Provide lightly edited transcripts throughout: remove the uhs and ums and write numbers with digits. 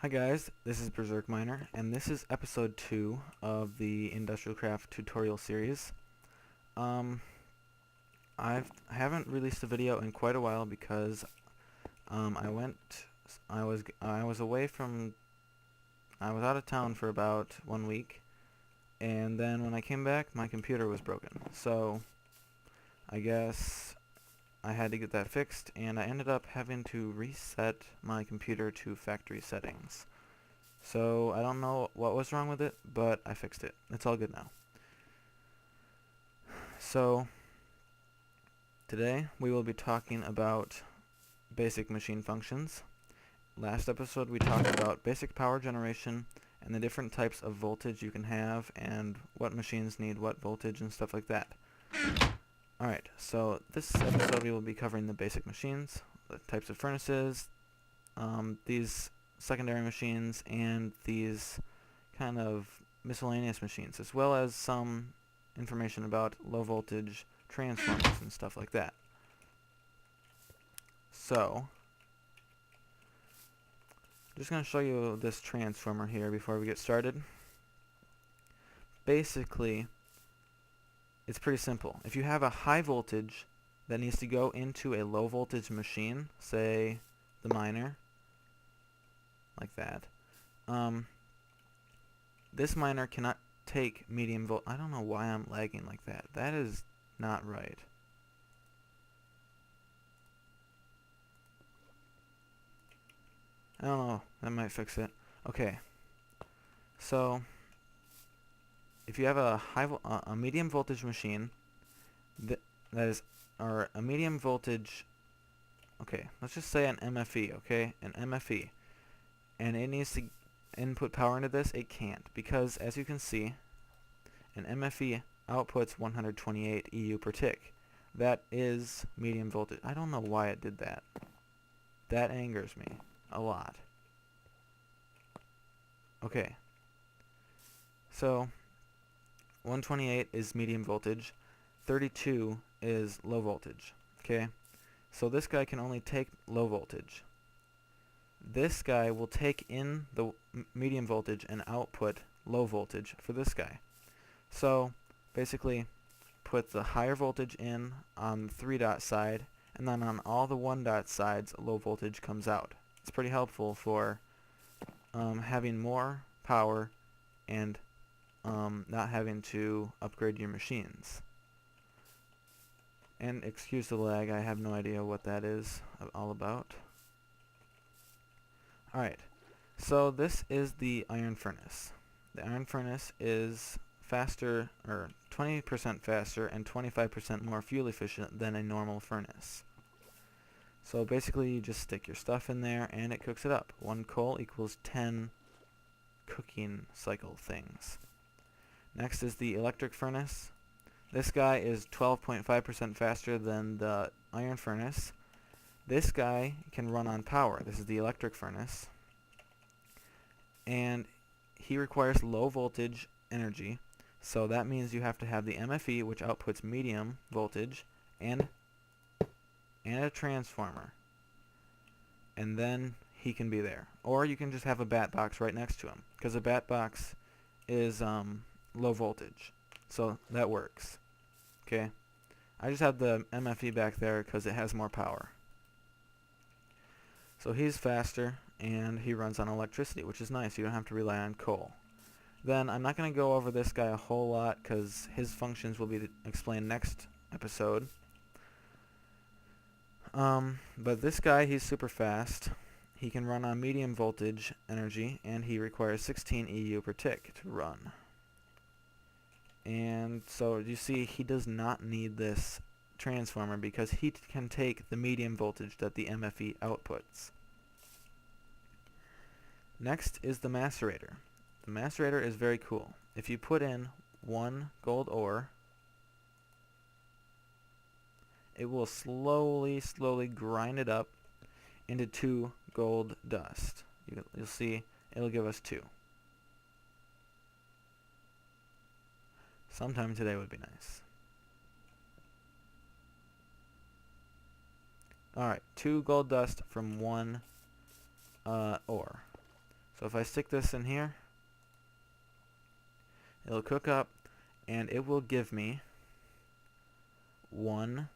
Hi guys, this is Berserk Miner, and this is episode 2 of the Industrialcraft tutorial series. Um, I haven't released a video in quite a while because I was away from, I was out of town for about 1 week, and then when I came back, my computer was broken. So I guess I had to get that fixed, and I ended up having to reset my computer to factory settings. So I don't know what was wrong with it, but I fixed it. It's all good now. So today we will be talking about basic machine functions. Last episode we talked about basic power generation and the different types of voltage you can have and what machines need what voltage and stuff like that. Alright, so this episode we will be covering the basic machines, the types of furnaces, these secondary machines, and these kind of miscellaneous machines, as well as some information about low voltage transformers and stuff like that. So, I'm just going to show you this transformer here before we get started. Basically, it's pretty simple. If you have a high voltage that needs to go into a low voltage machine, say the miner, like that, this miner cannot take medium volt. I don't know why I'm lagging like that. That is not right. I don't know. That might fix it. Okay. So, if you have a a medium voltage machine, that is, or a medium voltage. Okay, let's just say an MFE. Okay, an MFE, and it needs to input power into this. It can't because, as you can see, an MFE outputs 128 EU per tick. That is medium voltage. I don't know why it did that. That angers me a lot. Okay. So 128 is medium voltage, 32 is low voltage. Okay? So this guy can only take low voltage. This guy will take in the medium voltage and output low voltage for this guy. So basically put the higher voltage in on the 3 dot side, and then on all the 1 dot sides low voltage comes out. It's pretty helpful for having more power and not having to upgrade your machines. And excuse the lag, I have no idea what that is all about. Alright, so this is the iron furnace. The iron furnace is faster, or 20% faster and 25% more fuel efficient than a normal furnace. So basically you just stick your stuff in there and it cooks it up. 1 coal equals 10 cooking cycle things. Next is the electric furnace. This guy is 12.5% faster than the iron furnace. This guy can run on power. This is the electric furnace. And he requires low voltage energy. So that means you have to have the MFE, which outputs medium voltage, and a transformer. And then he can be there. Or you can just have a bat box right next to him, because a bat box is low voltage. So that works. Okay? I just have the MFE back there because it has more power. So he's faster, and he runs on electricity, which is nice. You don't have to rely on coal. Then I'm not going to go over this guy a whole lot because his functions will be explained next episode. But this guy, he's super fast. He can run on medium voltage energy, and he requires 16 EU per tick to run. And so you see, he does not need this transformer because he can take the medium voltage that the MFE outputs. Next is the macerator. The macerator is very cool. If you put in 1 gold ore, it will slowly grind it up into 2 gold dust. You'll see it'll give us 2. Sometime today would be nice. Alright, 2 gold dust from 1 ore. So if I stick this in here, it'll cook up, and it will give me 1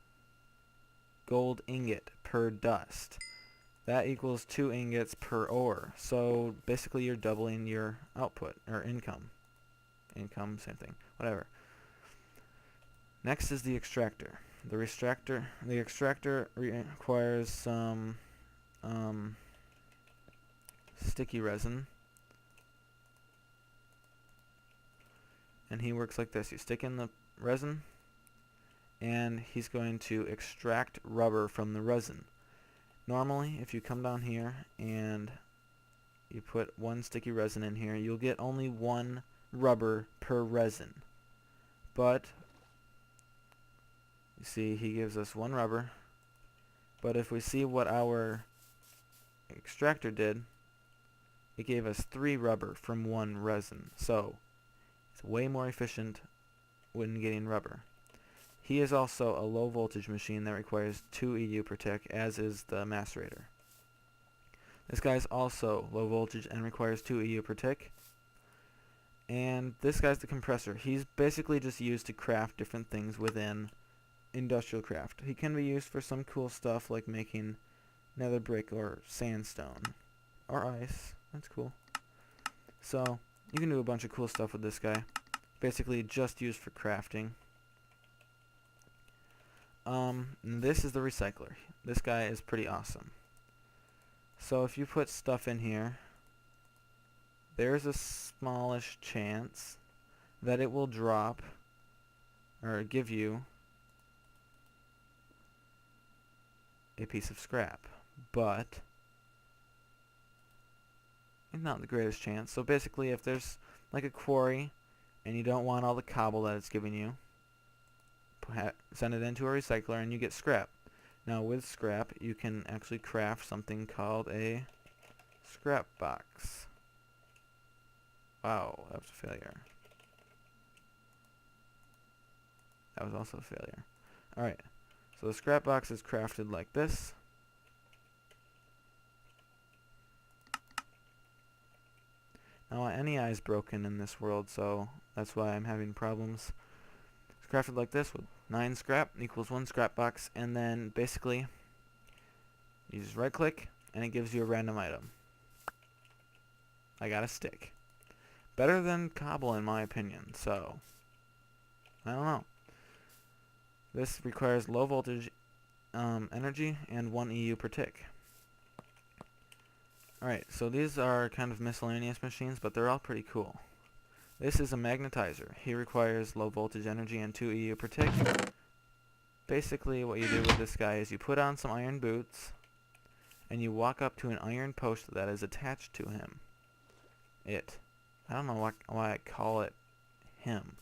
gold ingot per dust. That equals 2 ingots per ore. So basically you're doubling your output, or income. Income, same thing, whatever. Next is the extractor. The extractor requires some sticky resin. And he works like this. You stick in the resin, and he's going to extract rubber from the resin. Normally, if you come down here and you put 1 sticky resin in here, you'll get only 1 rubber per resin. But you see, he gives us 1 rubber. But if we see what our extractor did, it gave us 3 rubber from 1 resin. So it's way more efficient when getting rubber. He is also a low voltage machine that requires 2 EU per tick, as is the macerator. This guy's also low voltage and requires 2 EU per tick. And this guy's the compressor. He's basically just used to craft different things within Industrialcraft. He can be used for some cool stuff like making nether brick or sandstone. Or ice. That's cool. So you can do a bunch of cool stuff with this guy. Basically just used for crafting. This is the recycler. This guy is pretty awesome. So if you put stuff in here, there's a smallish chance that it will drop or give you a piece of scrap, but it's not the greatest chance. So basically, if there's like a quarry and you don't want all the cobble that it's giving you, send it into a recycler and you get scrap. Now with scrap, you can actually craft something called a scrap box. Wow, that was a failure. That was also a failure. Alright, so the scrap box is crafted like this. Now my NEI is broken in this world, so that's why I'm having problems. It's crafted like this with 9 scrap equals 1 scrap box, and then basically you just right click and it gives you a random item. I got a stick. Better than cobble in my opinion, so I don't know. This requires low voltage energy and 1 EU per tick. Alright, so these are kind of miscellaneous machines, but they're all pretty cool. This is a magnetizer. He requires low voltage energy and 2 EU per tick. Basically what you do with this guy is you put on some iron boots and you walk up to an iron post that is attached to him. I don't know why I call it him.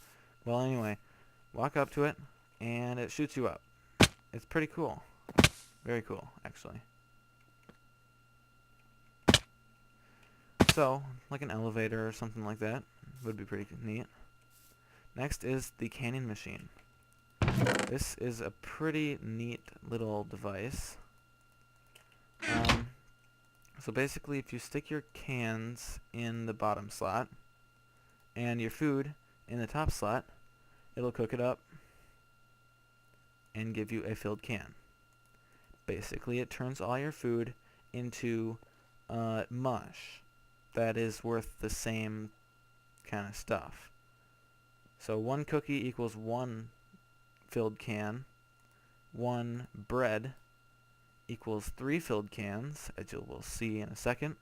Well, anyway, walk up to it and it shoots you up. It's pretty cool. Very cool, actually. So, like an elevator or something like that would be pretty neat. Next is the canning machine. This is a pretty neat little device. So basically, if you stick your cans in the bottom slot and your food in the top slot, it'll cook it up and give you a filled can. Basically, it turns all your food into mush that is worth the same kind of stuff. So 1 cookie equals 1 filled can. 1 bread equals 3 filled cans, as you will see in a second.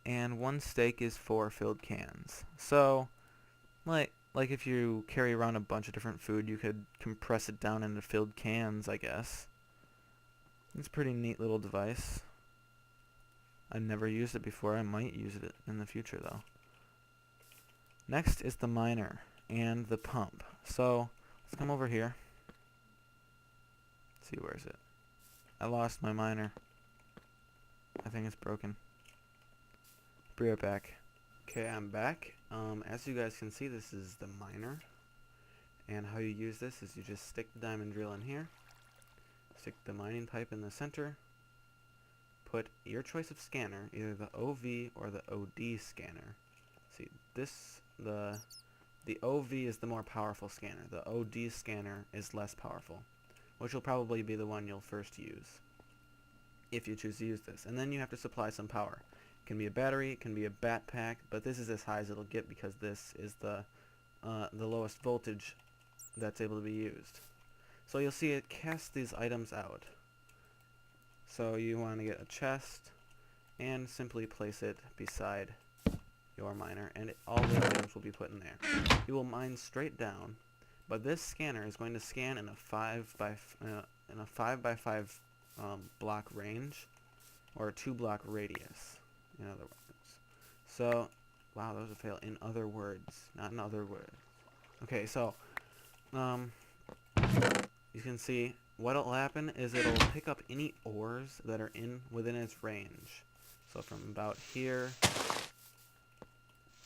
And 1 steak is 4 filled cans. So, like if you carry around a bunch of different food, you could compress it down into filled cans, I guess. It's a pretty neat little device. I've never used it before. I might use it in the future, though. Next is the miner and the pump. So, let's come over here. Let's see, where is it? I lost my miner. I think it's broken. Be right back. Okay, I'm back. As you guys can see, this is the miner. And how you use this is you just stick the diamond drill in here. Stick the mining pipe in the center. put your choice of scanner, either the OV or the OD scanner. See, the OV is the more powerful scanner. The OD scanner is less powerful, which will probably be the one you'll first use, if you choose to use this. And then you have to supply some power. It can be a battery, it can be a bat pack, but this is as high as it'll get because this is the lowest voltage that's able to be used. So you'll see it casts these items out. So you want to get a chest and simply place it beside your miner, and all the items will be put in there. You will mine straight down, but this scanner is going to scan in a 5 by 5 block range, or a 2 block radius, in other words. So, wow, that was a fail. In other words, not in other words. Okay, so you can see what'll happen is it'll pick up any ores that are within its range. So from about here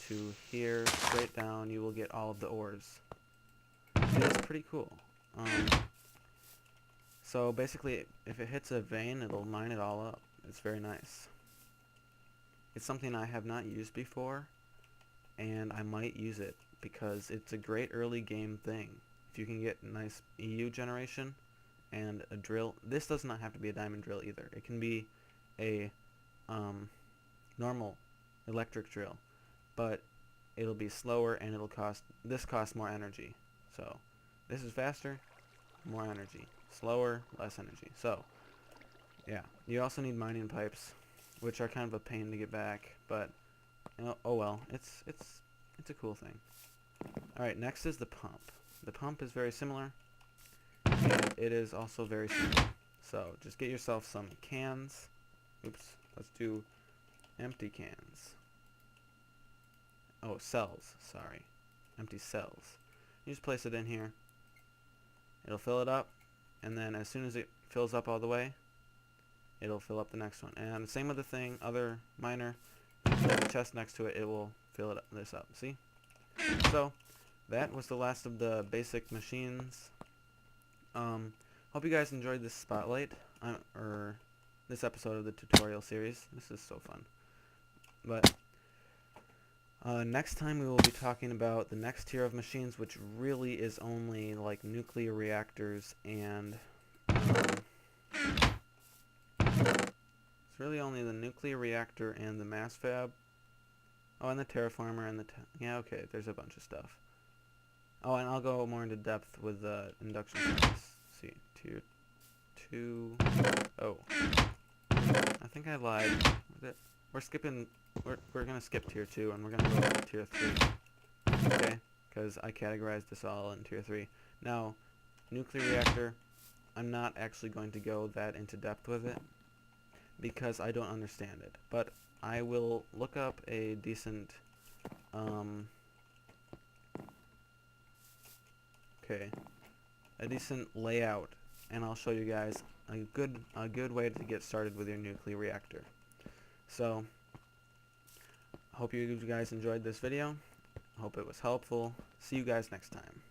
to here, straight down, you will get all of the ores. It is pretty cool. So basically, if it hits a vein, it'll mine it all up. It's very nice. It's something I have not used before, and I might use it because it's a great early game thing. If you can get nice EU generation and a drill. This does not have to be a diamond drill either. It can be a normal electric drill, but it'll be slower and this costs more energy. So this is faster, more energy. Slower, less energy. So yeah, you also need mining pipes, which are kind of a pain to get back, but oh well, it's a cool thing. Alright, next is the pump. The pump is very similar, and it is also very simple. So just get yourself some cans. Oops, let's do empty cans. Oh, cells, sorry. Empty cells. You just place it in here. It'll fill it up, and then as soon as it fills up all the way, it'll fill up the next one. And same with the other miner. Fill the chest next to it, it will fill this up. See? So that was the last of the basic machines. Hope you guys enjoyed this spotlight, or this episode of the tutorial series. This is so fun. But next time we will be talking about the next tier of machines, which really is only like nuclear reactors and it's really only the nuclear reactor and the mass fab. Oh, and the terraformer and yeah, okay, there's a bunch of stuff. Oh, and I'll go more into depth with the induction furnace. See, tier 2. Oh, I think I lied. We're skipping. We're gonna skip tier 2 and we're gonna go to tier 3. Okay, because I categorized this all in tier 3. Now, nuclear reactor, I'm not actually going to go that into depth with it because I don't understand it. But I will look up a decent a decent layout, and I'll show you guys a good way to get started with your nuclear reactor. So, hope you guys enjoyed this video. Hope it was helpful. See you guys next time.